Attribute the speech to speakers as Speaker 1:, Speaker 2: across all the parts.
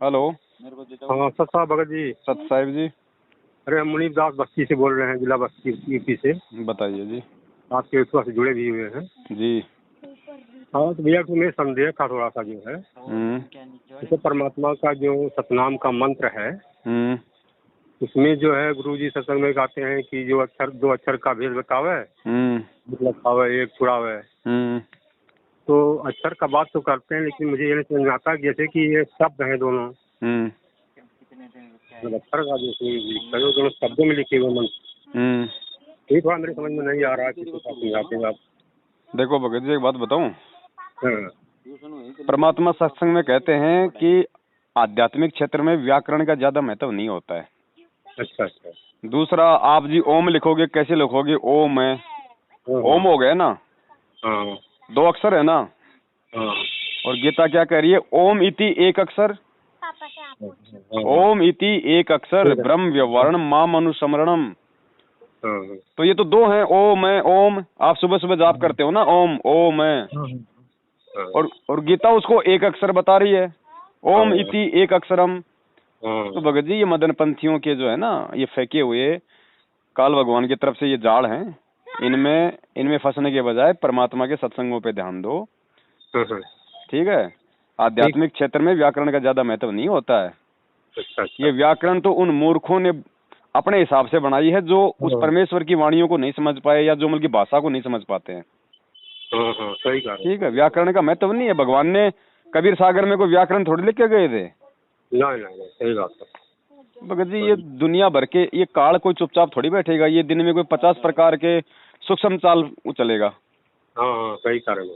Speaker 1: Hello.
Speaker 2: हाँ सत साहब भगत जी।
Speaker 1: सत साहिब जी।
Speaker 2: अरे हम मुनीब दास बस्ती से बोल रहे हैं, जिला बस्ती यूपी से।
Speaker 1: बताइए जी।
Speaker 2: आपके उत्सव से जुड़े भी हुए हैं
Speaker 1: जी।
Speaker 2: हाँ तो भैया तुम्हें संदेह था थोड़ा सा जो है, जैसे परमात्मा का जो सतनाम का मंत्र है उसमें जो है गुरु जी सत्संग में कहते हैं कि जो अक्षर दो अक्षर का भेद बतावे लिखावे एक छुड़ावे। तो अक्षर का बात तो करते हैं, लेकिन मुझे ये नहीं समझ में आता कि जैसे कि ये शब्द हैं दोनों, अक्षर का जो दोनों शब्दों में लिखे हुए मंत्र, ये थोड़ा मेरे समझ में नहीं आ रहा, किसी को समझाते हैं आप।
Speaker 1: देखो भगत जी एक बात बताऊं। परमात्मा सत्संग में कहते हैं कि आध्यात्मिक क्षेत्र में व्याकरण का ज्यादा महत्व नहीं होता है।
Speaker 2: अच्छा अच्छा।
Speaker 1: दूसरा, आप जी ओम लिखोगे, कैसे लिखोगे? ओम है, ओम हो गया ना, दो अक्षर है ना। और गीता क्या कह रही है? ओम इति एक अक्षर, ओम इति एक अक्षर ब्रह्म व्यवहारणम माम अनुस्मरणम। तो ये तो दो हैं, ओम है। ओम आप सुबह सुबह जाप करते हो ना, ओम ओम है। और गीता उसको एक अक्षर बता रही है, ओम इति एक अक्षरम। तो भगत जी ये मदन पंथियों के जो है ना, ये फेंके हुए काल भगवान की तरफ से ये जाल हैं, इनमें फंसने के बजाय परमात्मा के सत्संगों पे ध्यान दो। ठीक है। आध्यात्मिक क्षेत्र में व्याकरण का ज्यादा महत्व नहीं होता है। ये व्याकरण तो उन मूर्खों ने अपने हिसाब से बनाई है, जो उस परमेश्वर की वाणियों को नहीं समझ पाए या जो मतलब की भाषा को नहीं समझ पाते हैं।
Speaker 2: सही कहा। ठीक
Speaker 1: है, व्याकरण का महत्व नहीं है। भगवान ने कबीर सागर में कोई व्याकरण थोड़ी लिख के गए थे।
Speaker 2: नहीं, सही बात है
Speaker 1: भगत जी। ये दुनिया भर के ये काल कोई चुपचाप थोड़ी बैठेगा। ये दिन में कोई 50 प्रकार के सूक्ष्म चाल चलेगा।
Speaker 2: सही कारण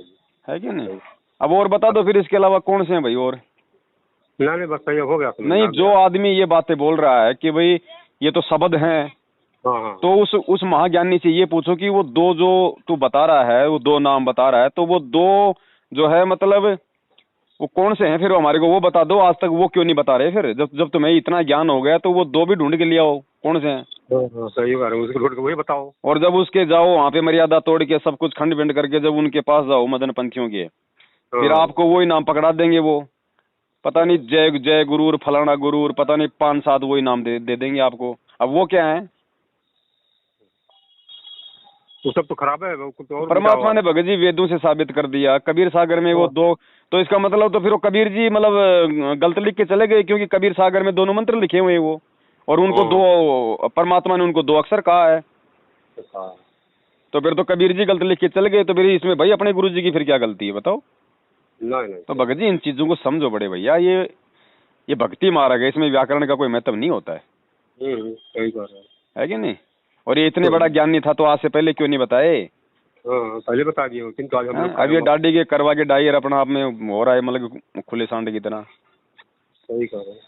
Speaker 1: है कि नहीं? अब और बता दो फिर इसके अलावा कौन से हैं भाई? और
Speaker 2: नहीं बस सही हो गया।
Speaker 1: नहीं, जो आदमी ये बातें बोल रहा है कि भाई ये तो शब्द हैं, तो उस महाज्ञानी से ये पूछो कि वो दो जो तू बता रहा है, वो दो नाम बता रहा है, तो वो दो जो है मतलब वो कौन से हैं फिर? हमारे को वो बता दो। आज तक वो क्यों नहीं बता रहे? फिर जब तुम्हें इतना ज्ञान हो गया तो वो दो भी ढूंढ के ले आओ, कौन से हैं?
Speaker 2: सही बात है, उसको ढूंढ के वही बताओ।
Speaker 1: और जब उसके जाओ वहाँ पे मर्यादा तोड़ के सब कुछ खंड बिंड करके जब उनके पास जाओ मदन पंथियों के, फिर आपको वही नाम पकड़ा देंगे। वो पता नहीं जय जय गुरूर फलाना गुरूर, पता नहीं 5-7 वही नाम दे देंगे आपको। अब वो क्या है?
Speaker 2: वो सब तो खराब है। तो
Speaker 1: परमात्मा ने भगत जी वेदों से साबित कर दिया। कबीर सागर में वो दो, तो इसका मतलब तो फिर वो कबीर जी मतलब गलत लिख के चले गए, क्योंकि कबीर सागर में दोनों मंत्र लिखे हुए हैं वो, और उनको दो, परमात्मा ने उनको दो अक्षर कहा है। तो फिर तो कबीर जी गलत लिख के चले गए, तो फिर इसमें भाई अपने गुरु जी की फिर क्या गलती है बताओ?
Speaker 2: नहीं।
Speaker 1: तो भगत जी इन चीजों को समझो बड़े भैया। ये भक्ति मार्ग है, इसमें व्याकरण का कोई महत्व नहीं होता है।
Speaker 2: सही बात
Speaker 1: है कि नहीं? और ये इतने बड़ा ज्ञानी था तो आज से पहले क्यों नहीं बताए?
Speaker 2: पहले बता दिए होते तो आज हम लोग।
Speaker 1: अब ये दाढ़ी के करवा के डायर अपना आप में हो रहा है, मतलब खुले सांड की तरह।
Speaker 2: सही कह रहे हैं।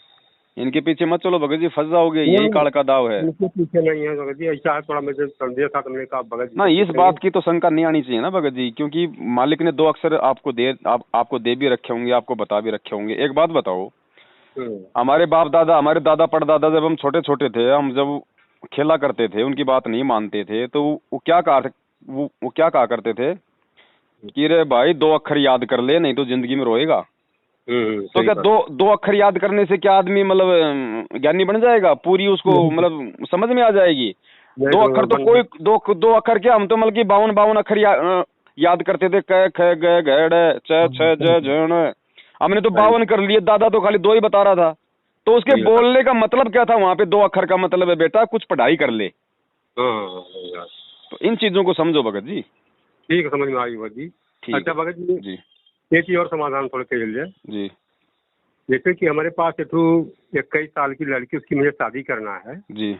Speaker 1: इनके पीछे मत चलो भगत जी, फंस जाओगे। यही काल का दाव है।
Speaker 2: इनके पीछे नहीं है भगत जी, ऐसा है थोड़ा मुझे संदेह था, तुमने कहा भगत जी
Speaker 1: ना, इस बात की तो शंका नहीं आनी चाहिए ना भगत जी, क्योंकि मालिक ने दो अक्षर आपको दे भी रखे होंगे, आपको बता भी रखे होंगे। एक बात बताओ, हमारे बाप दादा, हमारे दादा परदादा जब हम छोटे छोटे थे, हम जब खेला करते थे, उनकी बात नहीं मानते थे, तो वो क्या कहा करते थे कि रे भाई 2 अक्षर याद कर ले, नहीं तो जिंदगी में रोएगा। तो क्या दो अक्षर याद करने से क्या आदमी मतलब ज्ञानी बन जाएगा? पूरी उसको मतलब समझ में आ जाएगी? 2 अक्षर तो कोई दो अक्षर क्या, हम तो मतलब की 52 अक्षर याद करते थे। क ख ग घ ड़ च छ ज झ ण। हमने तो 52 कर लिए, दादा तो खाली 2 ही बता रहा था। तो उसके बोलने का मतलब क्या था? वहाँ पे 2 अक्षर का मतलब है बेटा कुछ पढ़ाई कर ले। तो इन चीजों को समझो भगत जी।
Speaker 2: ठीक है, समझ में आई भगत जी। अच्छा भगत जी, एक ही और समाधान थोड़ा कर लीजिए
Speaker 1: जी।
Speaker 2: जैसे कि हमारे पास 21 साल की लड़की, उसकी मुझे शादी करना है
Speaker 1: जी।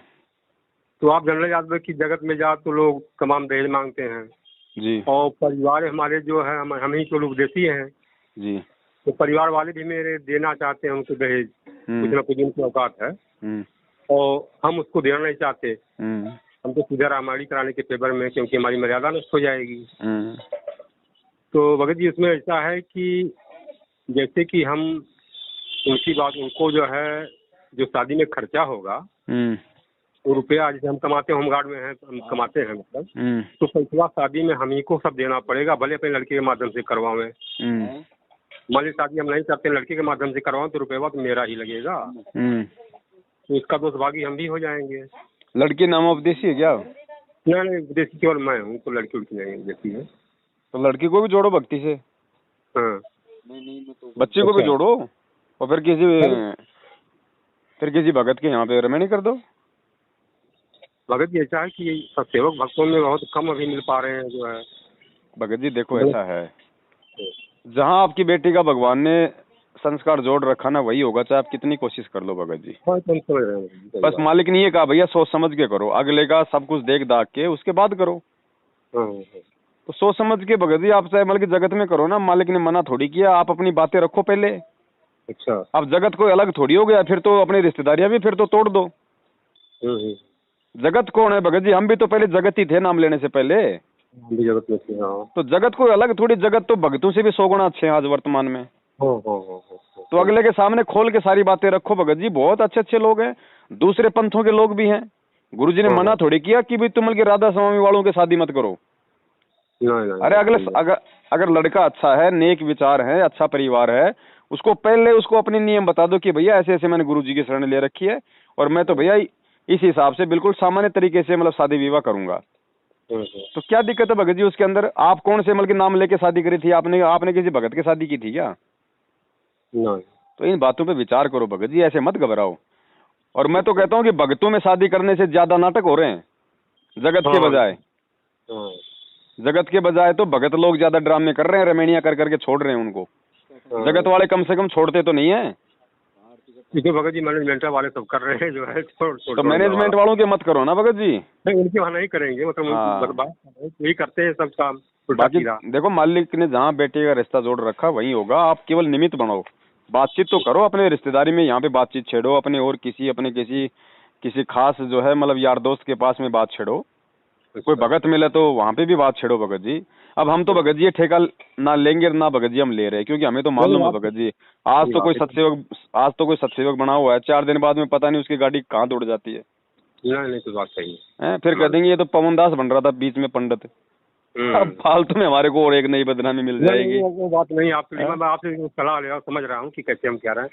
Speaker 2: तो आप जनरल यादव की जगत में जाओ तो लोग तमाम दहेज मांगते हैं
Speaker 1: जी।
Speaker 2: और परिवार हमारे जो है हम ही तो लोग देती हैं
Speaker 1: जी।
Speaker 2: तो परिवार वाले भी मेरे देना चाहते हैं उनको दहेज, कुछ ना कुछ उनकी औकात है और हम उसको देना नहीं चाहते। हम तो सीधा रामायणी कराने के फेवर में, क्योंकि हमारी मर्यादा नष्ट हो जाएगी। तो भगत जी इसमें ऐसा है कि जैसे कि हम उनकी बात, उनको जो है जो शादी में खर्चा होगा वो रुपया जैसे हम कमाते हैं, होमगार्ड में हैं हम कमाते हैं मतलब, तो पैसा शादी में हम ही को सब देना पड़ेगा, भले अपने लड़के के माध्यम से करवावें। मान ली शादी हम नहीं करते, लड़के के माध्यम से करवाऊँ तो रुपया तो मेरा ही लगेगा, तो इसका दोष भागी हम भी हो जाएंगे।
Speaker 1: लड़की नाम उपदेशी है क्या?
Speaker 2: नहीं, विदेशी केवल मैं हूँ, तो लड़की उड़की नहीं देखती है।
Speaker 1: तो लड़की को भी जोड़ो भक्ति से।
Speaker 2: हाँ,
Speaker 1: बच्चे को भी जोड़ो और फिर किसी भगत के यहाँ पे रमणी कर दो।
Speaker 2: भगत जी ऐसा है कि सेवक भक्तों में बहुत कम अभी मिल पा रहे हैं जो है।
Speaker 1: भगत जी देखो ऐसा है, जहाँ आपकी बेटी का भगवान ने संस्कार जोड़ रखा ना वही होगा, चाहे आप कितनी कोशिश कर लो भगत जी। बस मालिक ने ये कहा भैया सोच समझ के करो, अगले का सब कुछ देख दाख के उसके बाद करो। तो सोच समझ के भगत जी आप चाहे मतलब जगत में करो ना, मालिक ने मना थोड़ी किया, आप अपनी बातें रखो पहले।
Speaker 2: अच्छा,
Speaker 1: अब जगत कोई अलग थोड़ी हो गया, फिर तो अपनी रिश्तेदारियां भी फिर तो तोड़ दो। जगत कौन है भगत जी? हम भी तो पहले जगत ही थे नाम लेने से पहले।
Speaker 2: जगत में थे, हाँ।
Speaker 1: तो जगत कोई अलग थोड़ी, जगत तो भगतों से भी 100 गुना अच्छे हैं आज वर्तमान में। तो अगले के सामने खोल के सारी बातें रखो भगत जी, बहुत अच्छे अच्छे लोग हैं, दूसरे पंथों के लोग भी हैं। गुरुजी ने मना थोड़ी किया कि भाई तुम राधा स्वामी वालों के शादी मत करो। अरे अगर लड़का अच्छा है, नेक विचार है, अच्छा परिवार है, उसको पहले उसको अपने नियम बता दो कि भैया ऐसे ऐसे मैंने गुरुजी की शरण ले रखी है और मैं तो भैया इस हिसाब से बिल्कुल सामान्य तरीके से मतलब शादी विवाह करूंगा। तो क्या दिक्कत है भगत जी उसके अंदर? आप कौन से मतलब नाम लेके शादी करी थी? आपने किसी भगत की शादी की थी क्या? तो इन बातों पे विचार करो भगत जी, ऐसे मत घबराओ। और मैं तो कहता हूँ कि भगतों में शादी करने से ज्यादा नाटक हो रहे हैं जगत के बजाय। जगत के बजाय तो भगत लोग ज्यादा ड्रामे कर रहे हैं, रमणियां कर करके छोड़ रहे हैं उनको। जगत वाले कम से कम छोड़ते तो नहीं है।
Speaker 2: भगत जी मैनेजमेंट वाले सब कर रहे हैं जो है,
Speaker 1: तो मैनेजमेंट वालों के मत करो ना भगत जी।
Speaker 2: नहीं, उनके वहाँ नहीं करेंगे, मतलब यही करते हैं सब काम।
Speaker 1: बाकी देखो मालिक ने जहाँ बेटे का रिश्ता जोड़ रखा वही होगा, आप केवल निमित्त बनाओ, बातचीत तो करो अपने रिश्तेदारी में, यहाँ पे बातचीत छेड़ो अपने, और किसी खास जो है मतलब यार दोस्त के पास में बात छेड़ो। कोई भगत मिले तो वहाँ पे भी बात छेड़ो भगत जी। अब हम तो भगत जी ठेका ना लेंगे ना भगत जी हम ले रहे हैं, क्योंकि हमें तो मालूम है भगत जी आज तो कोई सत्सेवक बना हुआ है, 4 दिन बाद में पता नहीं उसकी गाड़ी कहाँ दौड़ जाती है।
Speaker 2: नहीं तो बात सही
Speaker 1: है। फिर कह देंगे ये तो पवन दास बन रहा था बीच में पंडित। अब फालतू में हमारे को और एक नई बदनामी मिल जाएगी।
Speaker 2: वो बात नहीं, मैं आपसे सलाह ले रहा हूँ, समझ रहा हूँ कि कैसे हम क्या रहे हैं,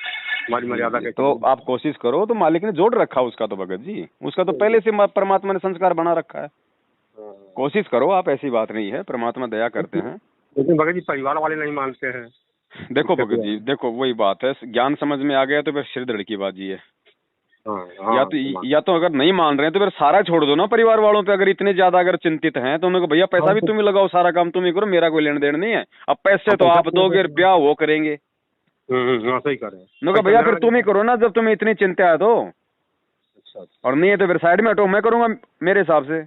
Speaker 2: हमारी मर्यादा कैसे।
Speaker 1: तो आप कोशिश करो, तो मालिक ने जोड़ रखा उसका तो भगत जी, उसका तो पहले से परमात्मा ने संस्कार बना रखा है। कोशिश करो आप, ऐसी बात नहीं है, परमात्मा दया करते हैं।
Speaker 2: लेकिन भगत जी परिवार वाले नहीं मानते हैं।
Speaker 1: देखो भगत जी देखो वही बात है, ज्ञान समझ में आ गया तो फिर सिर धड़ की बाजी है। या तो अगर नहीं मान रहे हैं तो फिर सारा छोड़ दो ना परिवार वालों पे। अगर इतने ज्यादा अगर चिंतित हैं तो उन्होंने भैया पैसा भी तुम ही लगाओ, सारा काम तुम ही करो, मेरा कोई लेन देन नहीं है। अब पैसे तो आप दोगे, ब्याह वो करेंगे।
Speaker 2: सही कर रहे हैं
Speaker 1: भैया फिर तुम ही करो ना, जब तुम्हें इतनी चिंता है तो। और नहीं है तो फिर साइड में हटो, मैं करूंगा मेरे हिसाब से।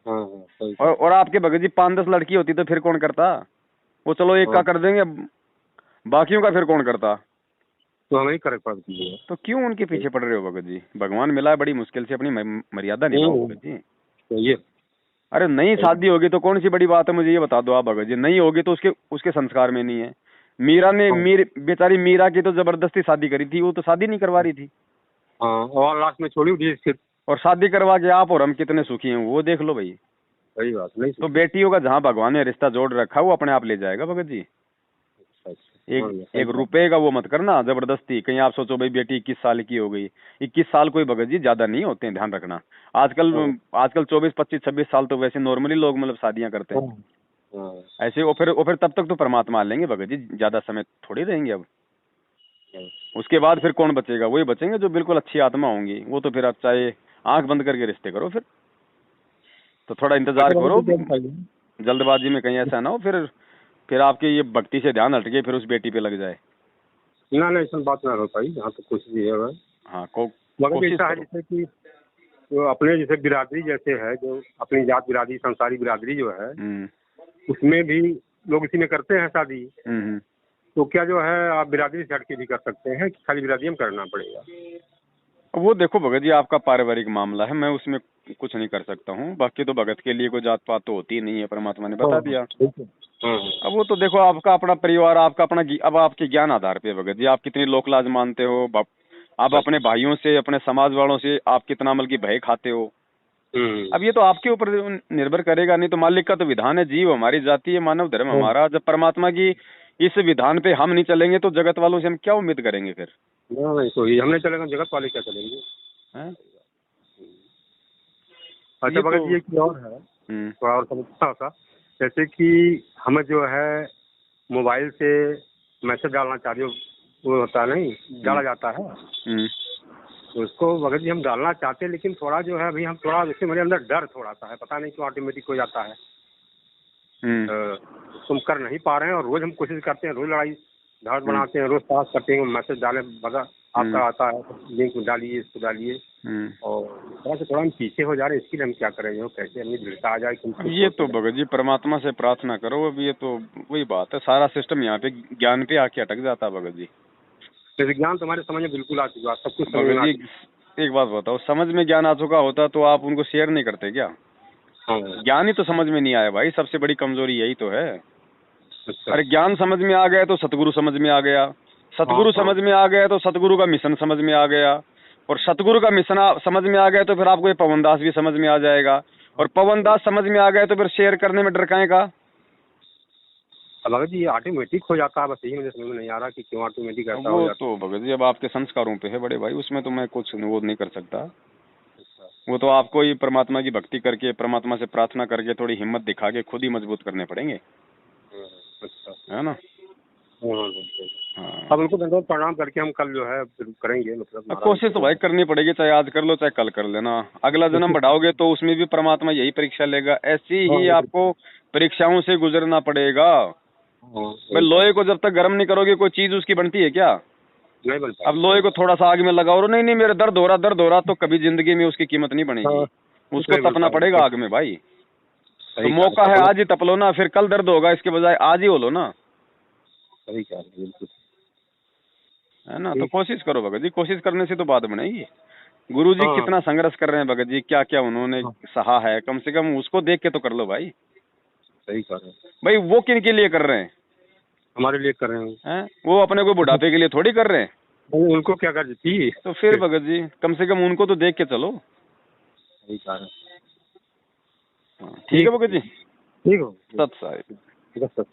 Speaker 1: और आपके भगत जी 5-10 लड़की होती तो फिर कौन करता? वो चलो एक का कर देंगे, बाकियों का फिर कौन करता?
Speaker 2: तो हमें ही कर पड़ती है।
Speaker 1: तो क्यों उनके पीछे पड़ रहे हो भगत जी? भगवान मिला है, बड़ी मुश्किल से अपनी मर्यादा निभाओ भगत जी।
Speaker 2: तो ये
Speaker 1: अरे नहीं शादी होगी तो कौन सी बड़ी बात है, मुझे ये बता दो आप भगत जी। नहीं होगी तो उसके संस्कार में नहीं है। मीरा ने बेचारी मीरा की तो जबरदस्ती शादी करी थी, वो तो शादी नहीं करवा रही थी।
Speaker 2: और लास्ट में छोड़ी थी।
Speaker 1: और शादी करवा के आप और हम कितने सुखी हैं वो देख लो भाई।
Speaker 2: सही बात नहीं।
Speaker 1: तो बेटियों का जहाँ भगवान ने रिश्ता जोड़ रखा वो अपने आप ले जाएगा भगत जी। एक रुपए का वो मत करना जबरदस्ती। कहीं आप सोचो भाई बेटी 21 साल की हो गई, 21 साल कोई भगत जी ज्यादा नहीं होते हैं, ध्यान रखना। आजकल 24, 25, 26 साल तो वैसे नॉर्मली लोग मतलब शादियां करते हैं ऐसे। और फिर तब तक तो परमात्मा आ लेंगे भगत जी, ज्यादा समय थोड़ी रहेंगे अब। उसके बाद फिर कौन बचेगा? वही बचेंगे जो बिल्कुल अच्छी आत्मा होंगी। वो तो फिर आप चाहे आंख बंद करके रिश्ते करो, फिर तो थोड़ा इंतजार करो, जल्दबाजी में कहीं ऐसा ना हो फिर आपके ये भक्ति से ध्यान हटके फिर उस बेटी पे लग जाए।
Speaker 2: ना ऐसा बात ना हो पाई, जहाँ तक कोशिश है।
Speaker 1: हाँ
Speaker 2: मगर ऐसा है जैसे कि जो अपने जैसे बिरादरी जैसे है, जो अपनी जात बिरादरी संसारी बिरादरी जो है उसमें भी लोग इसी में करते हैं शादी। तो क्या जो है आप बिरादरी से हटके भी कर सकते हैं कि खाली बिरादरी में करना पड़ेगा?
Speaker 1: वो देखो भगत जी आपका पारिवारिक मामला है, मैं उसमें कुछ नहीं कर सकता हूँ। बाकी तो भगत के लिए कोई जात पात तो होती नहीं है, परमात्मा ने बता दिया। अब वो तो देखो आपका अपना परिवार, आपका अपना अब आपके ज्ञान आधार पे भगत जी आप कितनी लोक लाज मानते हो, आप अपने भाइयों से अपने समाज वालों से आप कितना मतलब की भय खाते हो। अब ये तो आपके ऊपर निर्भर करेगा। नहीं तो मालिक का तो विधान है, जीव हमारी जाति है, मानव धर्म हमारा। जब परमात्मा की इस विधान पे हम नहीं चलेंगे तो जगत वालों से हम क्या उम्मीद करेंगे फिर?
Speaker 2: नहीं, तो ये हमने चलेगा, जगत वाले क्या चलेंगे?
Speaker 1: हैं?
Speaker 2: अच्छा भगत जी, एक और है, थोड़ा और समझता सा, जैसे कि हमें जो है मोबाइल से मैसेज डालना चाहिए, वो होता है नहीं, डाला जाता है, तो उसको भगत जी हम डालना चाहते हैं, लेकिन थोड़ा जो है अभी हम थोड़ा, जैसे मेरे अंदर डर थोड़ा सा है, पता नहीं क्यों ऑटोमेटिक हो जाता है, उसको हम कर नहीं पा रहे हैं, और रोज हम कोशिश करते हैं, रोज लड़ाई धाड़ बनाते हैं, रोज पास करते हैं, मैसेज डाले बता आपका आता है, लिंक डालिए, इसको डालिए, और थोड़ा हम पीछे हो जा रहे हैं, इसके लिए हम क्या करें, कैसे हमें दृढ़ता आ जाए?
Speaker 1: ये तो भगत जी परमात्मा से प्रार्थना करो, अब ये तो वही बात है, सारा सिस्टम यहाँ पे ज्ञान पे आके अटक जाता है भगत जी।
Speaker 2: विज्ञान तुम्हारे समझ में बिल्कुल आ चुका, सब कुछ
Speaker 1: भगत जी एक बात बताओ, समझ में ज्ञान आ चुका होता तो आप उनको शेयर नहीं करते क्या? ज्ञान ही तो समझ में नहीं आया भाई, सबसे बड़ी कमजोरी यही तो है।
Speaker 2: अच्छा।
Speaker 1: अरे ज्ञान समझ में आ गया तो सतगुरु समझ में आ गया, सतगुरु समझ में आ गया तो सतगुरु का मिशन समझ में आ गया, और सतगुरु का मिशन समझ में आ गया तो फिर आपको ये पवनदास भी समझ में आ जाएगा, और पवनदास समझ में आ गया तो फिर शेयर करने में डर काहे का?
Speaker 2: भगत जी ऑटोमेटिक हो जाता है, बस यही मुझे समझ में नहीं आ रहा कि क्यों ऑटोमेटिक ऐसा हो जाता है।
Speaker 1: वो तो भगत जी अब आपके संस्कारों पे है बड़े भाई, उसमें तो मैं कुछ वो नहीं कर सकता। वो तो आपको ही परमात्मा की भक्ति करके, परमात्मा से प्रार्थना करके, थोड़ी हिम्मत दिखा के खुद ही मजबूत करने पड़ेंगे, है ना?
Speaker 2: अब उनको धन्यवाद प्रणाम करके हम कल जो है फिर करेंगे, मतलब
Speaker 1: कोशिश तो भाई करनी पड़ेगी, चाहे आज कर लो चाहे कल कर लेना। अगला जन्म बढ़ाओगे तो उसमें भी परमात्मा यही परीक्षा लेगा, ऐसी ही आपको परीक्षाओं से गुजरना पड़ेगा। भाई लोहे को जब तक गर्म नहीं करोगे कोई चीज उसकी बनती है क्या?
Speaker 2: नहीं बनता।
Speaker 1: अब लोहे को थोड़ा सा आग में लगाओ, नहीं मेरे दर्द हो रहा, तो कभी जिंदगी में उसकी कीमत नहीं बनेगी, उसको तपना पड़ेगा आग में भाई। तो मौका है आज ही तप लो ना, फिर कल दर्द होगा, इसके बजाय आज ही हो लो ना,
Speaker 2: सही कह रहे बिल्कुल,
Speaker 1: है ना? तो कोशिश करो भगत जी, कोशिश करने से तो बात बनेगी। गुरु जी कितना संघर्ष कर रहे हैं भगत जी, क्या क्या उन्होंने सहा है, कम से कम उसको देख के तो कर लो भाई।
Speaker 2: सही कह रहे हैं
Speaker 1: भाई, वो किन के लिए कर रहे हैं?
Speaker 2: हमारे लिए कर रहे हैं,
Speaker 1: वो अपने को बुढ़ापे के लिए थोड़ी कर रहे हैं।
Speaker 2: उनको क्या कर थी,
Speaker 1: तो फिर भगत जी कम से कम उनको तो देख के चलो।
Speaker 2: सही कह रहे हैं।
Speaker 1: ठीक है भगत जी,
Speaker 2: ठीक हो,
Speaker 1: सत साहिब।
Speaker 2: सत।